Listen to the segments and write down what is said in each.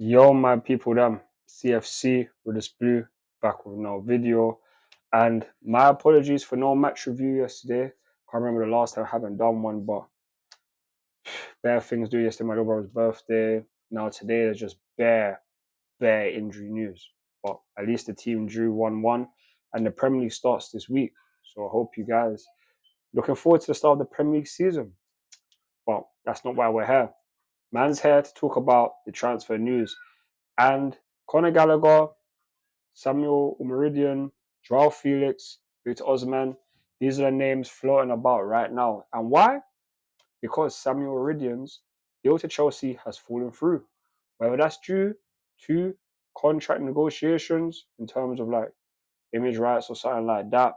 Yo, my people, them CFC with this blue back with no video, and my apologies for no match review yesterday. Can't remember the last time I haven't done one, but bare things do yesterday. My little brother's birthday. Now today there's just bare injury news, but at least the team drew 1-1, and the Premier League starts this week. So I hope you guys looking forward to the start of the Premier League season. But that's not why we're here. Man's here to talk about the transfer news and Conor Gallagher, Samuel Omoridion, Joao Felix, Victor Osimhen. These are the names floating about right now. And why? Because Samuel Omorion's deal to Chelsea has fallen through. Whether that's due to contract negotiations in terms of like image rights or something like that,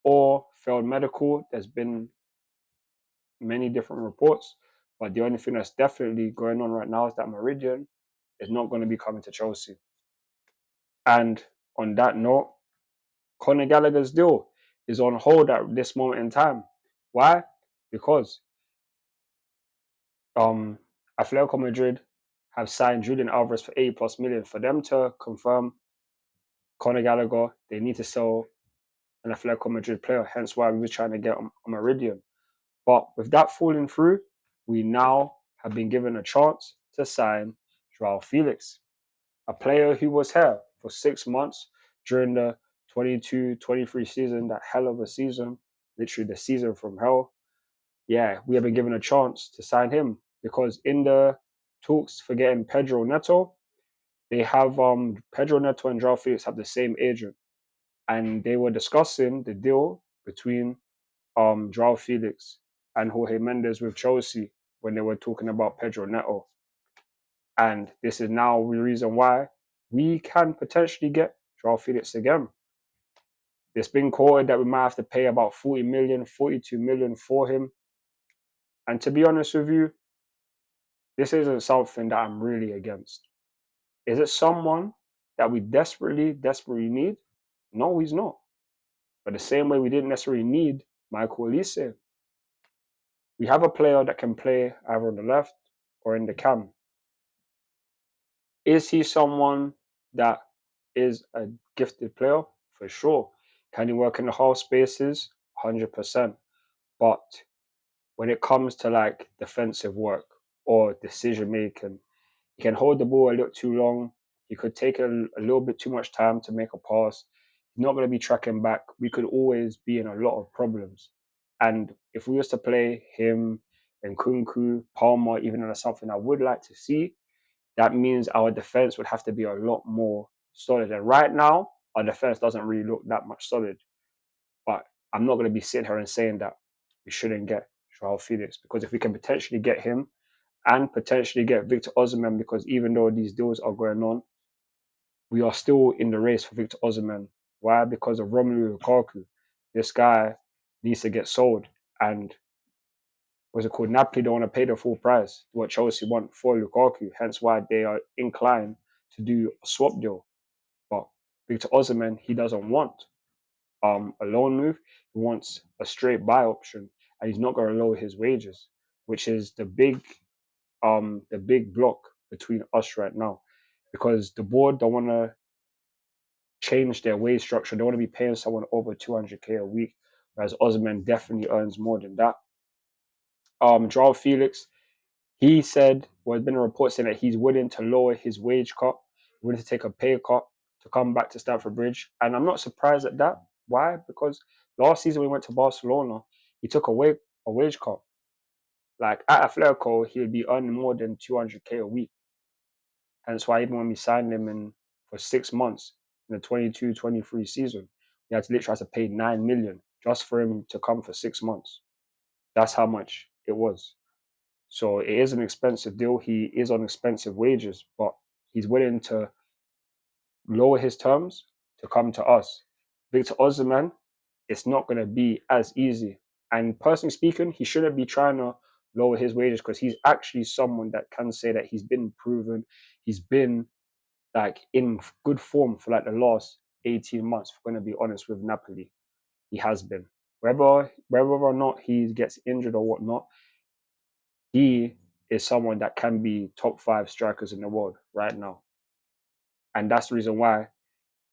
or failed medical, there's been many different reports. But the only thing that's definitely going on right now is that Omoridion is not going to be coming to Chelsea. And on that note, Conor Gallagher's deal is on hold at this moment in time. Why? Because Atletico Madrid have signed Julian Alvarez for 80 plus million. For them to confirm Conor Gallagher, they need to sell an Atletico Madrid player. Hence why we were trying to get Omoridion. But with that falling through, we now have been given a chance to sign Joao Felix, a player who was here for 6 months during the 22-23 season, that hell of a season, literally the season from hell. Yeah, we have been given a chance to sign him because in the talks for getting Pedro Neto, they have Pedro Neto and Joao Felix have the same agent, and they were discussing the deal between Joao Felix and Jorge Mendes with Chelsea when they were talking about Pedro Neto. And this is now the reason why we can potentially get Joao Felix again. It's been quoted that we might have to pay about 40 million, 42 million for him. And to be honest with you, this isn't something that I'm really against. Is it someone that we desperately need? No, he's not. But the same way we didn't necessarily need Michael Olise. We have a player that can play either on the left or in the cam. Is he someone that is a gifted player? For sure. Can he work in the half spaces? 100%. But when it comes to like defensive work or decision making, he can hold the ball a little too long. He could take a little bit too much time to make a pass. He's not going to be tracking back. We could always be in a lot of problems. And if we was to play him and Kunku, Palmer, even though that's something I would like to see, that means our defense would have to be a lot more solid. And right now, our defense doesn't really look that much solid. But I'm not going to be sitting here and saying that we shouldn't get Joao Felix, because if we can potentially get him and potentially get Victor Osimhen, because even though these deals are going on, we are still in the race for Victor Osimhen. Why? Because of Romelu Lukaku. This guy needs to get sold. And what's it called? Napoli don't want to pay the full price what Chelsea want for Lukaku. Hence why they are inclined to do a swap deal. But Victor Osimhen, he doesn't want a loan move. He wants a straight buy option, and he's not going to lower his wages, which is the big block between us right now, because the board don't want to change their wage structure. They want to be paying someone over 200k a week, whereas Osimhen definitely earns more than that. Joao Felix, he said, well, there's been a report saying that he's willing to lower his wage cut, willing to take a pay cut to come back to Stamford Bridge. And I'm not surprised at that. Why? Because last season when he went to Barcelona, he took a wage cut. Like at Atletico, he would be earning more than 200k a week. Hence why even when we signed him in for 6 months in the 22-23 season, we had to literally have to pay 9 million just for him to come for 6 months. That's how much it was. So it is an expensive deal. He is on expensive wages, but he's willing to lower his terms to come to us. Victor Osimhen, it's not going to be as easy. And personally speaking, he shouldn't be trying to lower his wages, because he's actually someone that can say that he's been proven. He's been like in good form for like the last 18 months. If we're going to be honest with Napoli, he has been. Whether or not he gets injured or whatnot, he is someone that can be top 5 strikers in the world right now. And that's the reason why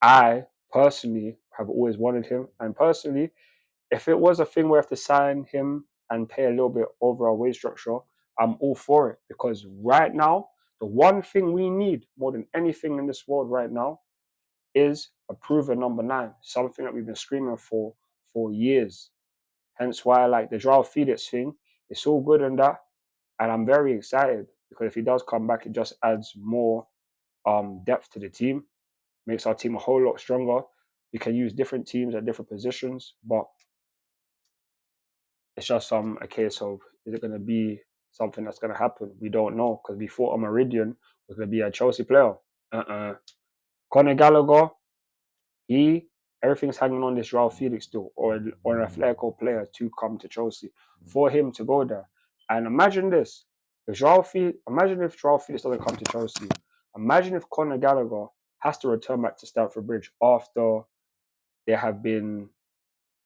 I personally have always wanted him. And personally, if it was a thing where I have to sign him and pay a little bit over our wage structure, I'm all for it. Because right now, the one thing we need more than anything in this world right now is a proven number 9, something that we've been screaming for years. Hence why I like the Joao Felix thing. It's all good and that. And I'm very excited because if he does come back, it just adds more depth to the team, makes our team a whole lot stronger. We can use different teams at different positions, but it's just a case of, is it going to be something that's going to happen? We don't know, because we thought Omoridion was going to be a Chelsea player. Conor Gallagher, everything's hanging on this Joao Felix deal or an Atletico player to come to Chelsea for him to go there. And imagine this: imagine if Joao Felix doesn't come to Chelsea. Imagine if Conor Gallagher has to return back to Stamford Bridge after there have been,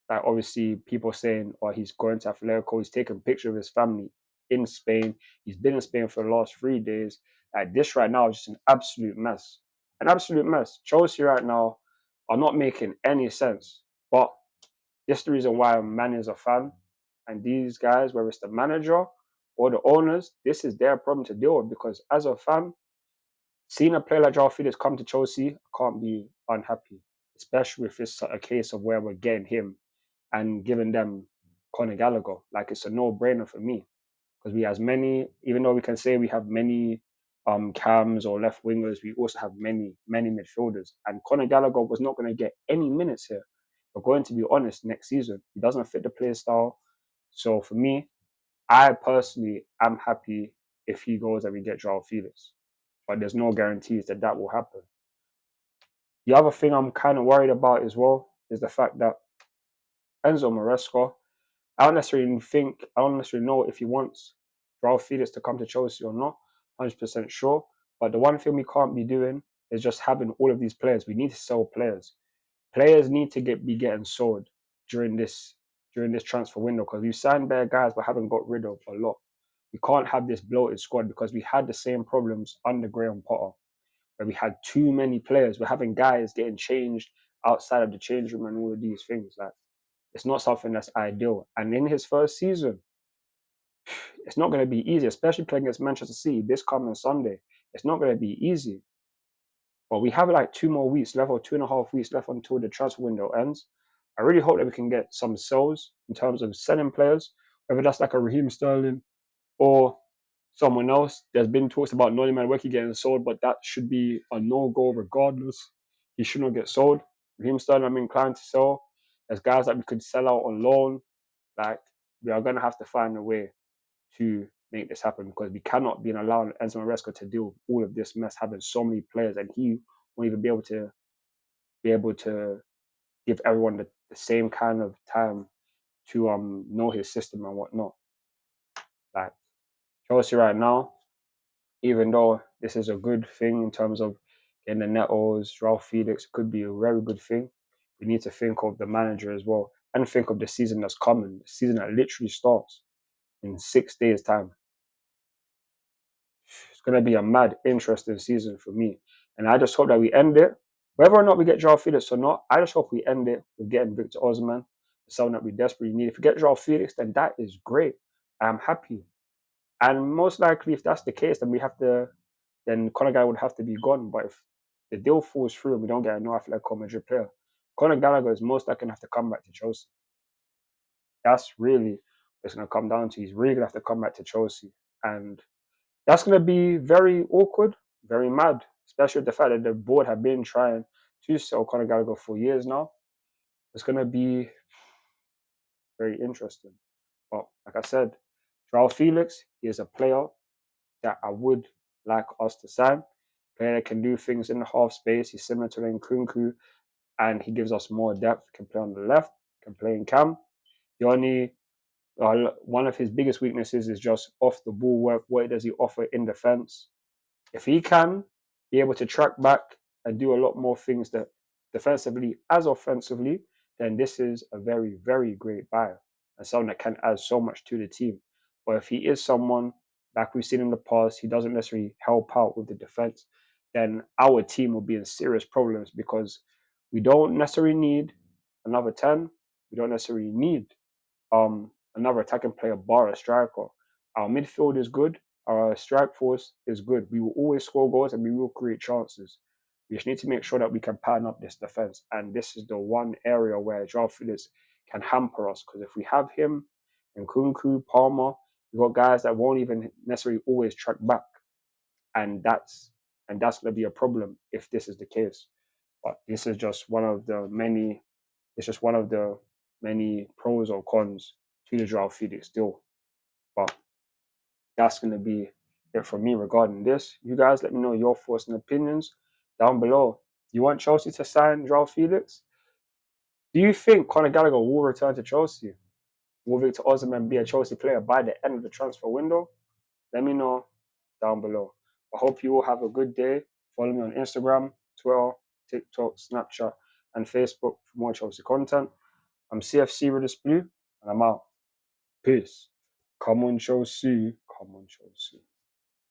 like, obviously people saying, "Oh, he's going to Atletico." He's taking pictures of his family in Spain. He's been in Spain for the last 3 days. Like, this right now is just an absolute mess. An absolute mess. Chelsea right now are not making any sense. But this is the reason why Man is a fan. And these guys, whether it's the manager or the owners, this is their problem to deal with. Because as a fan, seeing a player like Joao Felix come to Chelsea, I can't be unhappy. Especially if it's a case of where we're getting him and giving them Conor Gallagher. Like, it's a no-brainer for me. Because we have many, even though we can say we have many cams or left wingers, we also have many midfielders. And Conor Gallagher was not going to get any minutes here. We're going to be honest, next season. He doesn't fit the play style. So for me, I personally am happy if he goes and we get Joao Felix. But there's no guarantees that that will happen. The other thing I'm kind of worried about as well is the fact that Enzo Maresca, I don't necessarily know if he wants Joao Felix to come to Chelsea or not, 100% sure. But the one thing we can't be doing is just having all of these players. We need to sell players. Players need to be getting sold during this transfer window, because we've signed bare guys but haven't got rid of a lot. We can't have this bloated squad, because we had the same problems under Graham Potter, where we had too many players. We're having guys getting changed outside of the change room and all of these things. Like, it's not something that's ideal. And in his first season, it's not going to be easy, especially playing against Manchester City this coming Sunday. It's not going to be easy. But we have like 2 more weeks left, or 2.5 weeks left until the transfer window ends. I really hope that we can get some sales in terms of selling players, whether that's like a Raheem Sterling or someone else. There's been talks about Noni Madueke getting sold, but that should be a no-go regardless. He should not get sold. Raheem Sterling, I'm inclined to sell. There's guys that we could sell out on loan. Like, we are going to have to find a way to make this happen, because we cannot be allowing Enzo Maresca to deal with all of this mess, having so many players, and he won't even be able to give everyone the same kind of time to know his system and whatnot. Like, Chelsea right now, even though this is a good thing in terms of getting the Netos, Joao Felix, could be a very good thing, we need to think of the manager as well, and think of the season that's coming, the season that literally starts in 6 days' time. It's going to be a mad, interesting season for me. And I just hope that we end it. Whether or not we get Joao Felix or not, I just hope we end it with getting Victor Osimhen, someone that we desperately need. If we get Joao Felix, then that is great. I'm happy. And most likely, if that's the case, then Conor Gallagher would have to be gone. But if the deal falls through and we don't get a North Atletico Madrid player, Conor Gallagher is most likely going to have to come back to Chelsea. That's really what it's going to come down to. He's really going to have to come back to Chelsea. And that's going to be very awkward, very mad, especially with the fact that the board have been trying to sell Conor Gallagher for years now. It's going to be very interesting. But like I said, Joao Felix, he is a player that I would like us to sign. A player that can do things in the half space. He's similar to Nkunku, and he gives us more depth. Can play on the left, can play in cam. One of his biggest weaknesses is just off the ball work. What does he offer in defense? If he can be able to track back and do a lot more things that defensively as offensively, then this is a very, very great buy and someone that can add so much to the team. But if he is someone like we've seen in the past, he doesn't necessarily help out with the defense, then our team will be in serious problems because we don't necessarily need another 10. We don't necessarily need another attacking player bar a striker. Our midfield is good. Our strike force is good. We will always score goals and we will create chances. We just need to make sure that we can pattern up this defense. And this is the one area where Joao Felix can hamper us. Because if we have him and Kunku, Palmer, we've got guys that won't even necessarily always track back. And that's going to be a problem if this is the case. But this is just one of the many. It's just one of the many pros or cons to the Joao Felix deal. But that's going to be it from me regarding this. You guys let me know your thoughts and opinions down below. You want Chelsea to sign Joao Felix? Do you think Conor Gallagher will return to Chelsea? Will Victor Osimhen be a Chelsea player by the end of the transfer window? Let me know down below. I hope you all have a good day. Follow me on Instagram, Twitter, TikTok, Snapchat, and Facebook for more Chelsea content. I'm CFC Redis Blue, and I'm out. Peace. Come on, Chelsea. Come on, Chelsea.